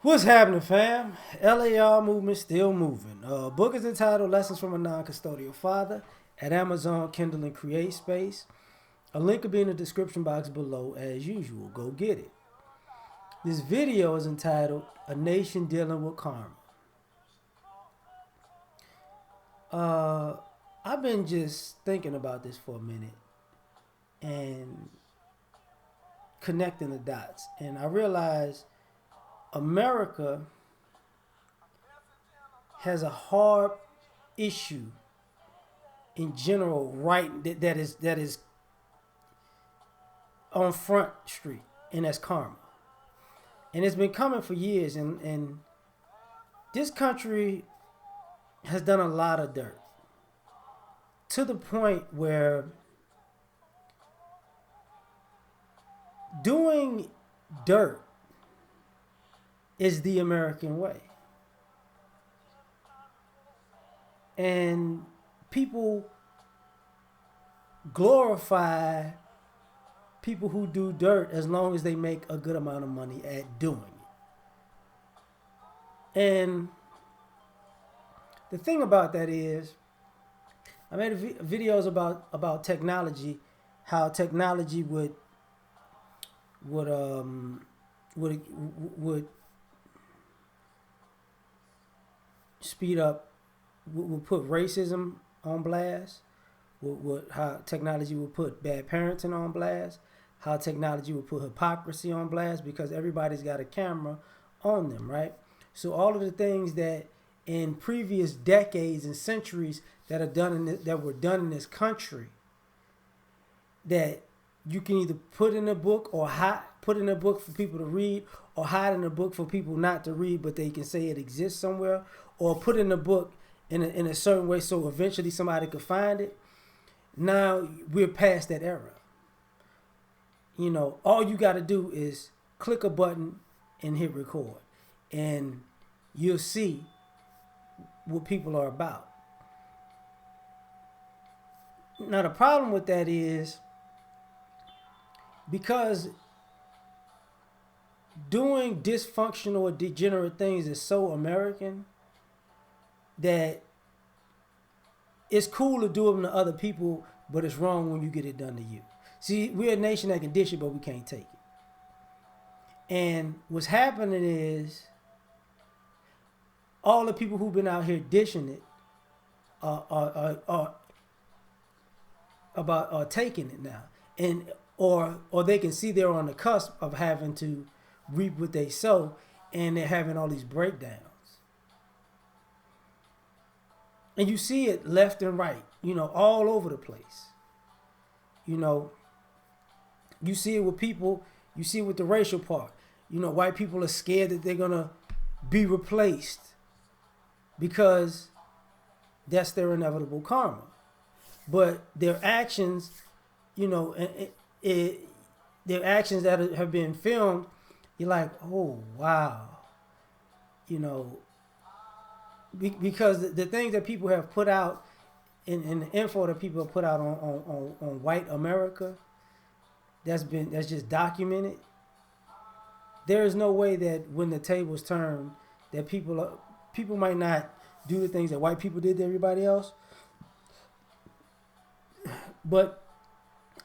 What's happening, fam? L.A.R. movement still moving. Book is entitled Lessons from a Non-Custodial Father at Amazon, Kindle, and Create Space. A link will be in the description box below as usual. Go get it. This video is entitled A Nation Dealing with Karma. Uh, I've been just thinking about this for a minute and connecting the dots. And I realized America has a hard issue in general, right? That is on Front Street, and that's karma. And it's been coming for years, and this country has done a lot of dirt to the point where doing dirt is the American way. And people glorify people who do dirt as long as they make a good amount of money at doing it. And the thing about that is, I made videos about technology, how technology would would would speed up, would put racism on blast, how technology would put bad parenting on blast, how technology would put hypocrisy on blast because everybody's got a camera on them, right? So all of the things that in previous decades and centuries that were done in this country, that you can either put in a book or put in a book for people to read, or hide in a book for people not to read, but they can say it exists somewhere, or put in a book in a certain way so eventually somebody could find it. Now we're past that era. You know, all you got to do is click a button and hit record, and you'll see what people are about. Now the problem with that is because doing dysfunctional or degenerate things is so American that it's cool to do them to other people, but it's wrong when you get it done to you. See, we're a nation that can dish it, but we can't take it. And what's happening is all the people who've been out here dishing it are taking it now, and or they can see they're on the cusp of having to reap what they sow, and they're having all these breakdowns. And you see it left and right, you know, all over the place. You know, you see it with people, you see it with the racial part. You know, white people are scared that they're going to be replaced because that's their inevitable karma. But their actions, you know, their actions that have been filmed, you're like, oh, wow. You know, because the things that people have put out in the info that people have put out on white America, that's just documented. There is no way that when the tables turn, that people might not do the things that white people did to everybody else, but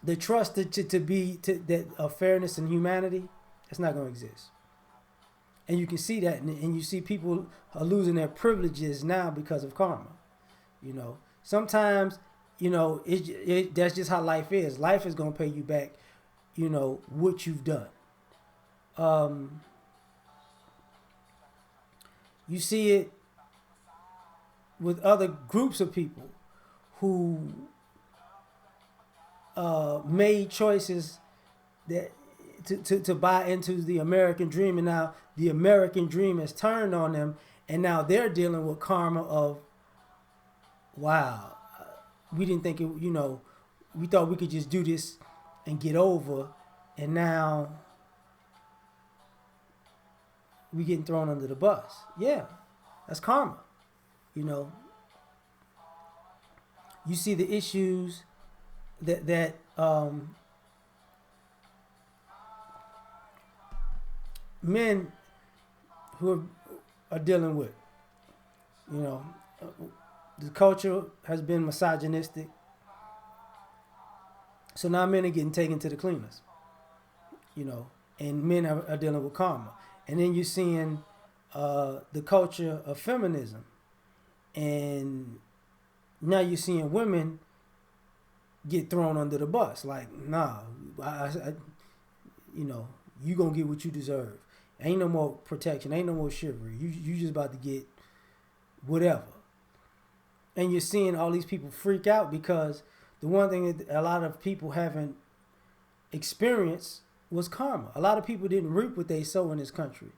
the trust that of fairness and humanity, that's not going to exist. And you can see that, and you see people are losing their privileges now because of karma. You know, sometimes, you know, that's just how life is. Life is going to pay you back, you know, what you've done. You see it with other groups of people who made choices that to buy into the American dream, and now the American dream has turned on them, and now they're dealing with karma of, wow, we didn't think it, you know, we thought we could just do this and get over, and now we getting thrown under the bus. Yeah, that's karma. You know, you see the issues that men who are dealing with. You know, the culture has been misogynistic, so now men are getting taken to the cleaners. You know, and men are dealing with karma, and then you're seeing the culture of feminism, and now you're seeing women get thrown under the bus. Like, nah, you know, you gonna get what you deserve. Ain't no more protection. Ain't no more chivalry. You just about to get whatever. And you're seeing all these people freak out because the one thing that a lot of people haven't experienced was karma. A lot of people didn't reap what they sow in this country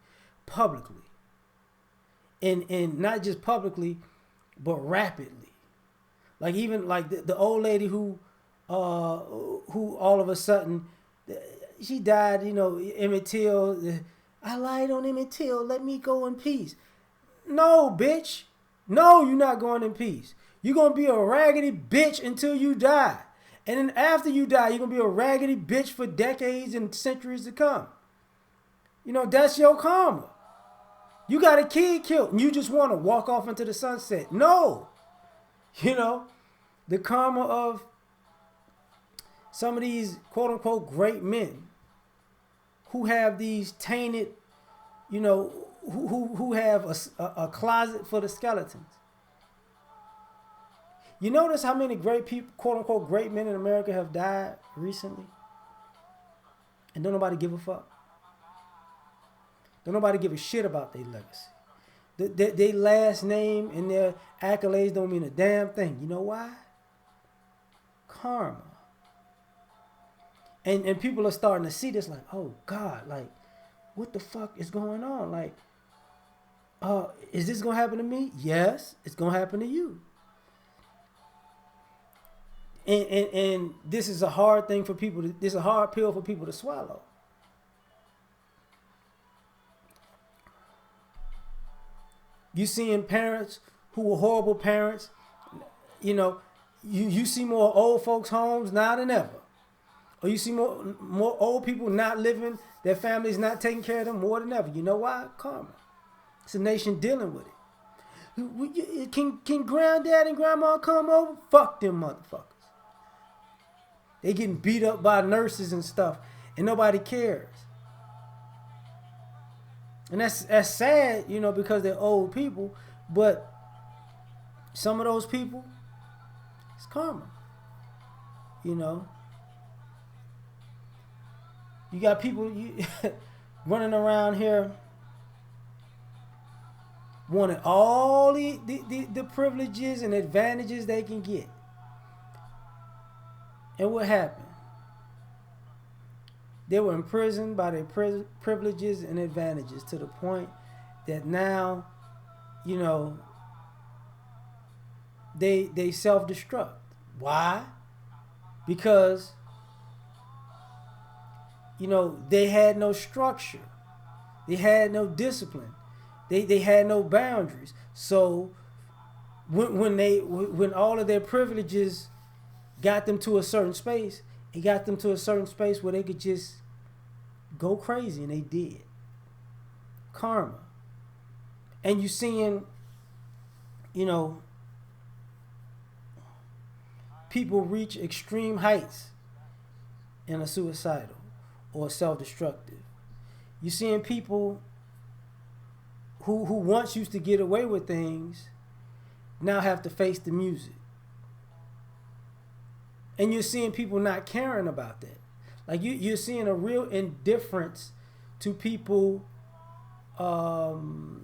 publicly. And not just publicly, but rapidly. Like even like the old lady who all of a sudden she died, you know, Emmett Till. I lied on Emmett Till. Let me go in peace. No, bitch. No, you're not going in peace. You're going to be a raggedy bitch until you die. And then after you die, you're going to be a raggedy bitch for decades and centuries to come. You know, that's your karma. You got a kid killed and you just want to walk off into the sunset. No. You know, the karma of some of these quote unquote great men who have these tainted, you know, who have a closet for the skeletons. You notice how many great people, quote unquote great men in America have died recently? And don't nobody give a fuck. Don't nobody give a shit about their legacy. Their last name and their accolades don't mean a damn thing. You know why? Karma. And people are starting to see this like, oh God, like, what the fuck is going on? Like, is this gonna happen to me? Yes, it's gonna happen to you. And this is a hard thing for people to, this is a hard pill for people to swallow. You seeing parents who were horrible parents, you know, you see more old folks' homes now than ever. Or you see more old people not living, their families not taking care of them more than ever. You know why? Karma. It's a nation dealing with it. Can granddad and grandma come over? Fuck them motherfuckers. They getting beat up by nurses and stuff, and nobody cares. And that's sad, you know, because they're old people. But some of those people, it's karma. You know. You got people running around here wanting all the privileges and advantages they can get. And what happened? They were imprisoned by their privileges and advantages to the point that now, you know, they self-destruct. Why? Because, you know, they had no structure. They had no discipline. They had no boundaries. So when all of their privileges got them to a certain space, it got them to a certain space where they could just go crazy, and they did. Karma. And you seeing, you know, people reach extreme heights and are suicidal or self-destructive. You seeing people who once used to get away with things now have to face the music. And you're seeing people not caring about that. Like you're seeing a real indifference to people who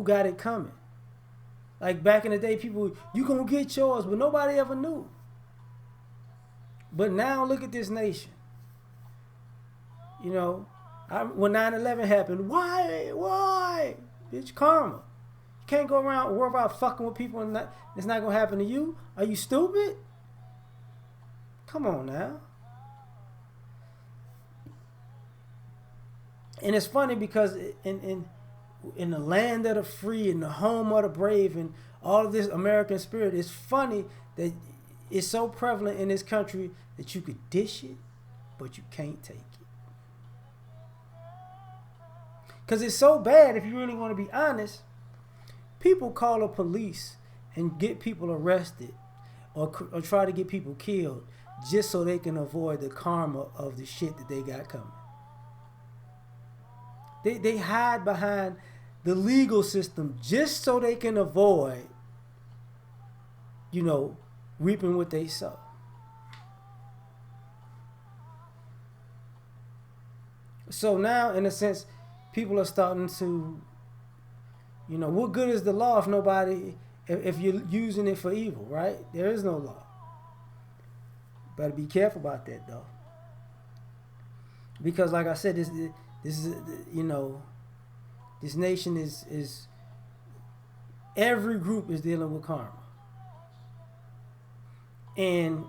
got it coming. Like back in the day, people, you gonna get yours, but nobody ever knew. But now look at this nation. You know, when 9/11 happened, why? Bitch, karma. You can't go around worry about fucking with people and it's not gonna happen to you. Are you stupid? Come on now. And it's funny because in the land of the free and the home of the brave and all of this American spirit, it's funny that it's so prevalent in this country that you could dish it, but you can't take it. Because it's so bad, if you really want to be honest, people call the police and get people arrested or try to get people killed just so they can avoid the karma of the shit that they got coming. They hide behind the legal system just so they can avoid, reaping what they sow. So now, in a sense, people are starting to, what good is the law if you're using it for evil, right? There is no law. Better be careful about that, though. Because, like I said, this is, this nation is every group is dealing with karma. And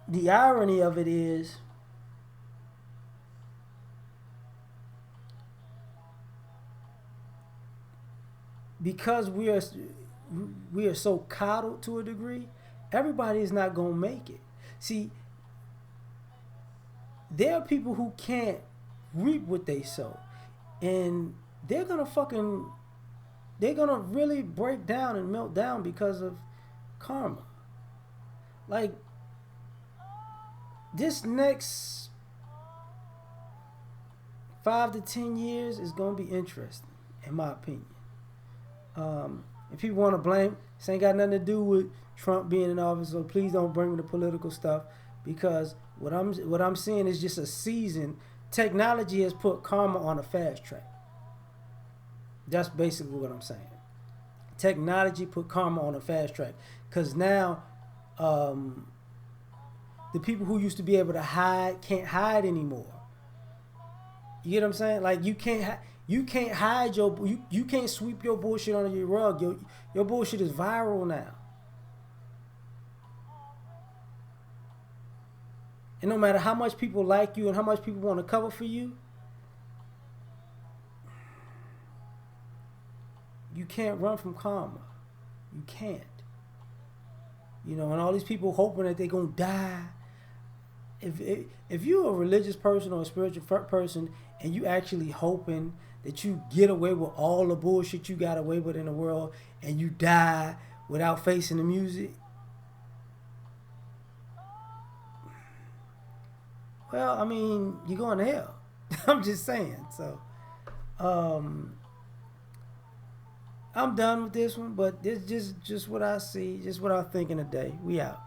the irony of it is, because we are so coddled to a degree, everybody is not going to make it. See, there are people who can't reap what they sow, and they're gonna really break down and melt down because of karma. Like, this next 5 to 10 years is gonna be interesting, in my opinion. If people want to blame, this ain't got nothing to do with Trump being in office, so please don't bring me the political stuff, because what I'm seeing is just a season. Technology has put karma on a fast track. That's basically what I'm saying. Technology put karma on a fast track, because now the people who used to be able to hide can't hide anymore. You get what I'm saying? Like, you can't hide you can't sweep your bullshit under your rug. Your bullshit is viral now. And no matter how much people like you and how much people want to cover for you, you can't run from karma. You can't. And all these people hoping that they're gonna die. If you're a religious person or a spiritual person and you actually hoping that you get away with all the bullshit you got away with in the world and you die without facing the music, well, I mean, you're going to hell. I'm just saying. So, I'm done with this one, but this just what I see, just what I'm thinking today. We out.